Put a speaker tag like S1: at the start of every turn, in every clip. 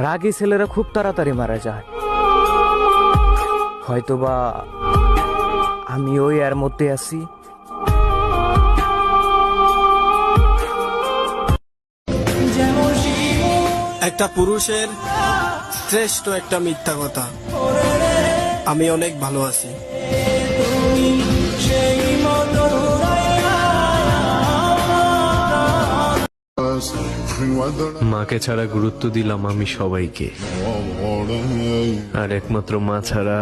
S1: রাগী ছেলেরা খুব তাড়াতাড়ি মারা যায়। হয়তোবা আমি ওই এর মধ্যে আছি।
S2: একটা পুরুষের শ্রেষ্ঠ একটা মিথ্যা কথা, আমি অনেক ভালো আছি।
S3: মাকে ছাড়া গুরুত্ব দিলাম আমি সবাইকে, আর একমাত্র মা ছাড়া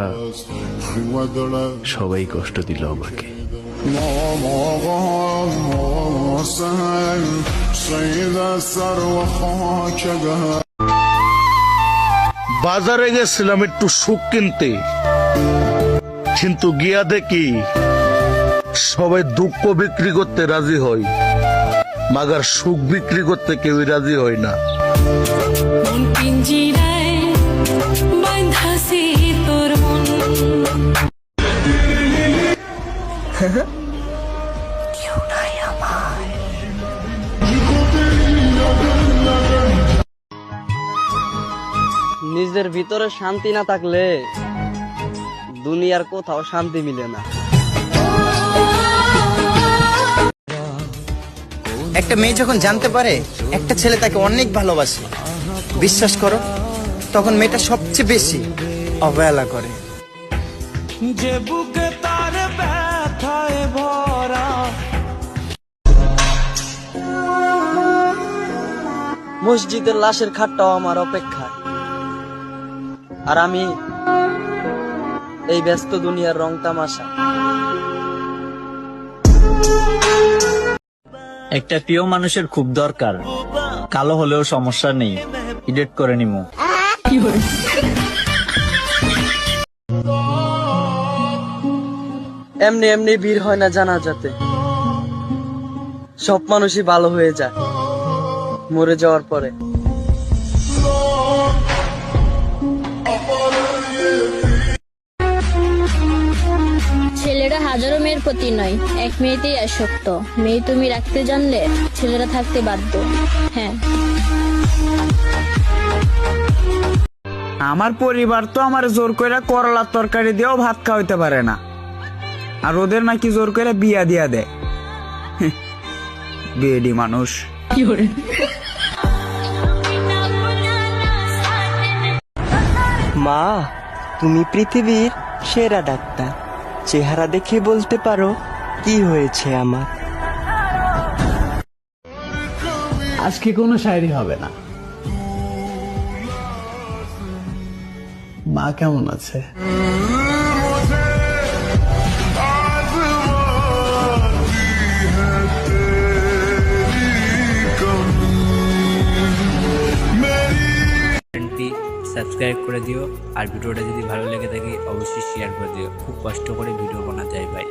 S3: সবাই কষ্ট দিল আমাকে।
S4: বাজারে গেছিলাম একটু সুখ কিনতে, কিন্তু গিয়া দেখি সবাই দুঃখ বিক্রি করতে রাজি হয়, মাগার সুখ বিক্রি করতে কেউই রাজি হয় না।
S5: নিজের ভিতরে শান্তি না থাকলে দুনিয়ার কোথাও শান্তি মিলে না।
S6: একটা মেয়ে যখন জানতে পারে একটা ছেলে তাকে অনেক ভালোবাসে, বিশ্বাস করো তখন মেয়েটা সবচেয়ে বেশি অবহেলা করে।
S2: যে বুকে তার ব্যথায় ভরা।
S5: মসজিদের লাশের খাটটাও আমার অপেক্ষায়, আর আমি এই ব্যস্ত দুনিয়ার রং তামাশা।
S7: একটা প্রিয় মানুষের খুব দরকার, কালো হলেও সমস্যা নেই, এডিট করে নিমু।
S5: এমনি এমনি ভিড় হয় না জানাজাতে, সব মানুষই ভালো হয়ে যায় মরে যাওয়ার পরে।
S8: ছেলেরা হাজারো মেয়ের প্রতি নয়, এক মেয়েতেই আসক্ত। মেয়ে তুমি রাখতে জানলে ছেলেরা থাকতে বাধ্য। হ্যাঁ,
S9: আমার পরিবার তো আমার জোর করে করলার তরকারি দিয়েও ভাত খাওয়াইতে পারে না, আর ওদের নাকি জোর করে বিয়া দিয়া দেয়। বেডি মানুষ।
S10: মা, তুমি পৃথিবীর সেরা ডাক্তার, চেহারা দেখে বলতে পারো কি হয়েছে আমার।
S11: আজকে কোনো শায়রি হবে না। মা কেমন আছে?
S12: সাবস্ক্রাইব করে দিও, আর ভিডিওটা যদি ভালো লেগে থাকে অবশ্যই শেয়ার করে দিও। খুব কষ্ট করে ভিডিও বানাতে হয় ভাই।